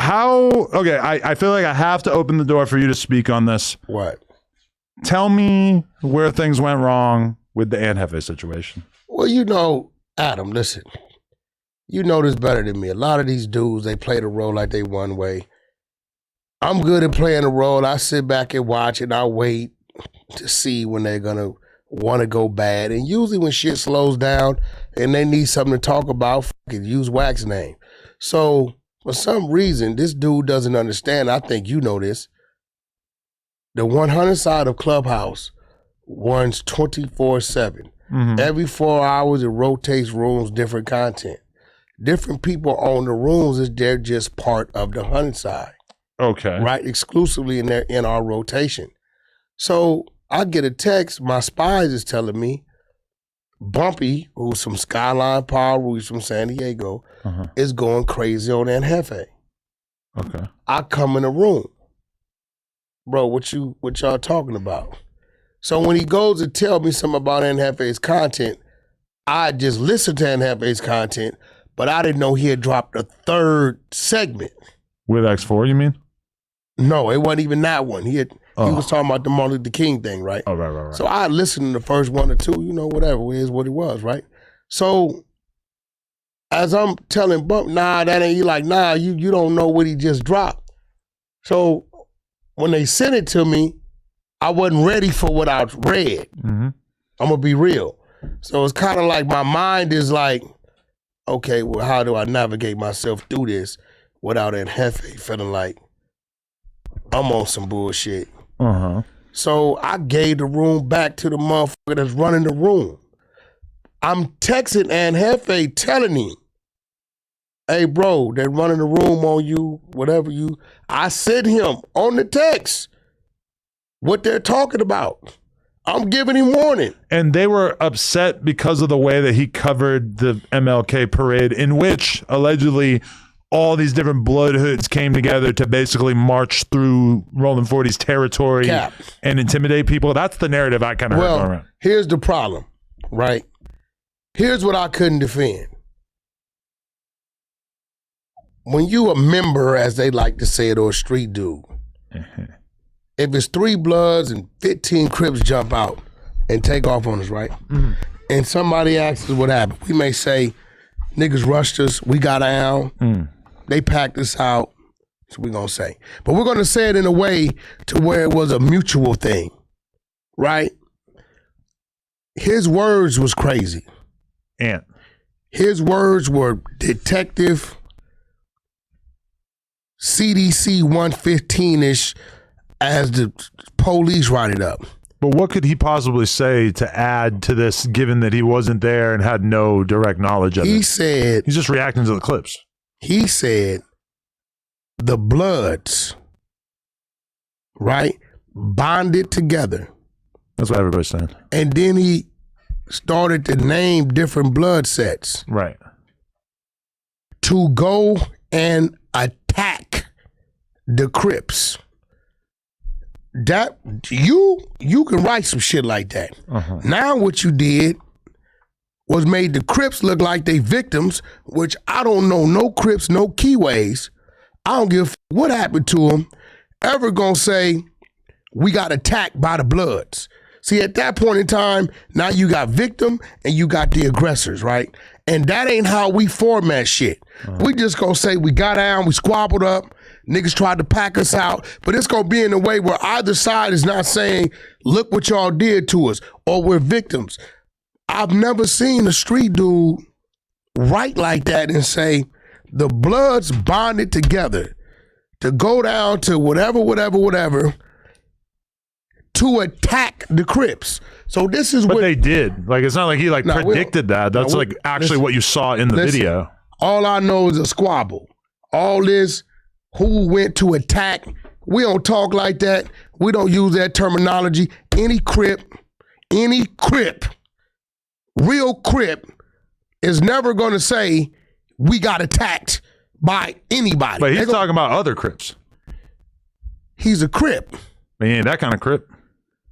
Okay, I feel like I have to open the door for you to speak on this. What? Tell me where things went wrong with the Aunt Jefe situation. Well, Adam, listen. You know this better than me. A lot of these dudes, they play the role like they one way. I'm good at playing the role. I sit back and watch and I wait to see when they're going to want to go bad. And usually when shit slows down and they need something to talk about, use Wack's name. So for some reason, this dude doesn't understand. I think you know this. The 100 side of Clubhouse runs 24/7. Mm-hmm. Every 4 hours, it rotates rooms, different content. Different people own the rooms. They're just part of the 100 side. Okay. Right? Exclusively in our rotation. So I get a text. My spies is telling me Bumpy, who's from Skyline Power, who's from San Diego, is going crazy on Aunt Jefe. Okay. I come in the room. Bro, what y'all talking about? So when he goes to tell me something about Aunt Jefe's content, I just listened to Aunt Jefe's content, but I didn't know he had dropped a third segment. With X4, you mean? No, it wasn't even that one. He was talking about the Martin Luther King thing, right? Oh, right. So I listened to the first one or two, whatever it is what it was, right? So as I'm telling Bump, nah, that ain't, he like, nah, you don't know what he just dropped. So when they sent it to me, I wasn't ready for what I read. Mm-hmm. I'm gonna be real. So it's kind of like my mind is like, okay, well, how do I navigate myself through this without Aunt Jefe feeling like I'm on some bullshit? So I gave the room back to the motherfucker that's running the room. I'm texting Aunt Jefe telling him, hey, bro, they're running the room on you, whatever you. I sent him on the text what they're talking about. I'm giving him warning. And they were upset because of the way that he covered the MLK parade, in which allegedly all these different blood hoods came together to basically march through Rolling 40's territory and intimidate people. That's the narrative I kind of heard going around. Here's the problem, right? Here's what I couldn't defend. When you a member, as they like to say it, or a street dude, if it's 3 Bloods and 15 Crips jump out and take off on us, right? Mm-hmm. And somebody asks us what happened, we may say, niggas rushed us, we got down, they packed us out, that's what we're gonna say. But we're gonna say it in a way to where it was a mutual thing, right? His words was crazy. And his words were detective, CDC 115-ish, as the police write it up. But what could he possibly say to add to this, given that he wasn't there and had no direct knowledge of it? He said... He's just reacting to the clips. He said the Bloods, right, bonded together. That's what everybody's saying. And then he started to name different blood sets. Right. To go and attack the Crips. That you can write some shit like that. Now what you did was made the Crips look like they victims, which I don't know no Crips, no Keyways. I don't give a what happened to them. Ever gonna say we got attacked by the Bloods. See, at that point in time, now you got victim and you got the aggressors, right? And that ain't how we format shit. We just gonna say we got down, we squabbled up, niggas tried to pack us out, but it's gonna be in a way where either side is not saying, look what y'all did to us, or we're victims. I've never seen a street dude write like that and say, the Bloods bonded together to go down to whatever, to attack the Crips. So this is what what they did. Like, it's not like he predicted that. That's actually what you saw in the video. All I know is a squabble. All this, who went to attack, we don't talk like that. We don't use that terminology. Any Crip, real Crip is never gonna say we got attacked by anybody. But he's talking about other Crips. He's a Crip. He ain't that kind of Crip.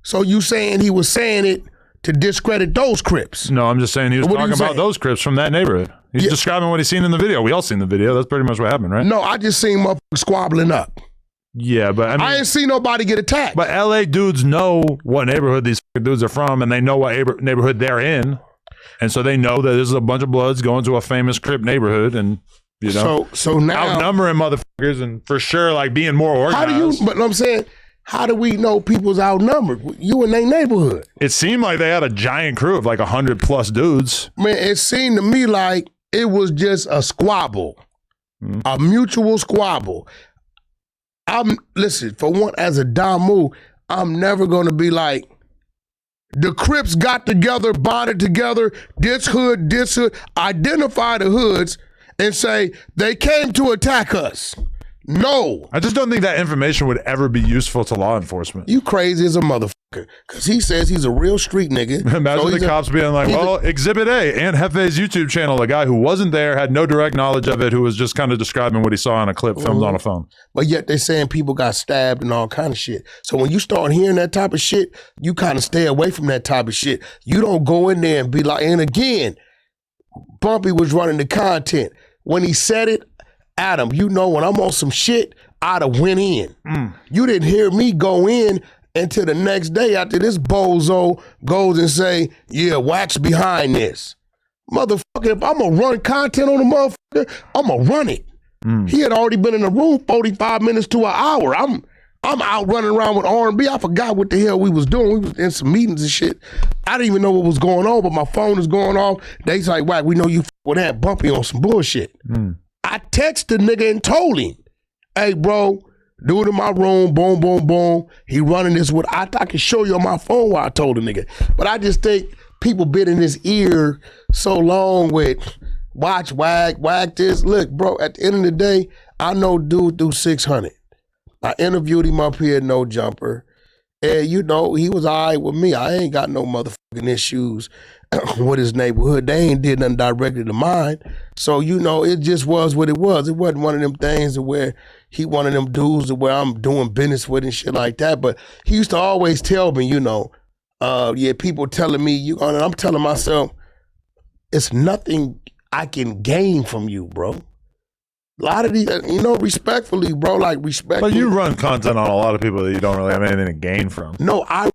So you saying he was saying it to discredit those Crips. No, I'm just saying he was What are talking you about saying? those Crips from that neighborhood. He's describing what he's seen in the video. We all seen the video. That's pretty much what happened, right? No, I just seen motherfuckers squabbling up. Yeah, but I mean, I ain't seen nobody get attacked. but LA dudes know what neighborhood these dudes are from, and they know what neighborhood they're in, and so they know that there's a bunch of Bloods going to a famous Crip neighborhood, and you know, so now outnumbering motherfuckers, and for sure, like being more organized. how do you? But I'm saying, how do we know people's outnumbered? You in their neighborhood, It seemed like they had a giant crew of like 100+ dudes. man. It seemed to me like it was just a squabble, a mutual squabble. Listen, for one, as a Damu, I'm never gonna be like, the Crips got together, bonded together, this hood, identify the hoods and say, they came to attack us. No. I just don't think that information would ever be useful to law enforcement. You crazy as a motherfucker. Because he says he's a real street nigga. Imagine So the cops being like, well, Exhibit A, Aunt Hefe's YouTube channel, a guy who wasn't there, had no direct knowledge of it, who was just kind of describing what he saw on a clip filmed on a phone. But yet they're saying people got stabbed and all kind of shit. So when you start hearing that type of shit, you kind of stay away from that type of shit. You don't go in there and be like, and again, Bumpy was running the content. When he said it, Adam, you know when I'm on some shit, I'd have went in. You didn't hear me go in until the next day after this bozo goes and say, yeah, Wack's behind this. Motherfucker, if I'm going to run content on a motherfucker, I'm going to run it. He had already been in the room 45 minutes to an hour. I'm out running around with R&B. I forgot what the hell we was doing. We was in some meetings and shit. I didn't even know what was going on, but my phone is going off. They's like, Wack, we know you with that Bumpy on some bullshit. I texted the nigga and told him, hey, bro, do it in my room, boom, boom, boom. He running this with, I can show you on my phone why I told the nigga. But I just think people been in his ear so long with watch, whack this. Look, bro, at the end of the day, I know dude do 600. I interviewed him up here, no jumper. And you know, he was all right with me. I ain't got no motherfucking issues with his neighborhood. They ain't did nothing directly to mine. So, you know, it just was what it was. It wasn't one of them things where he one of them dudes where I'm doing business with and shit like that. But he used to always tell me, you know, yeah, people telling me, and I'm telling myself, it's nothing I can gain from you, bro. A lot of these, you know, respectfully, bro, like respectfully. But you run content on a lot of people that you don't really have anything to gain from. No, I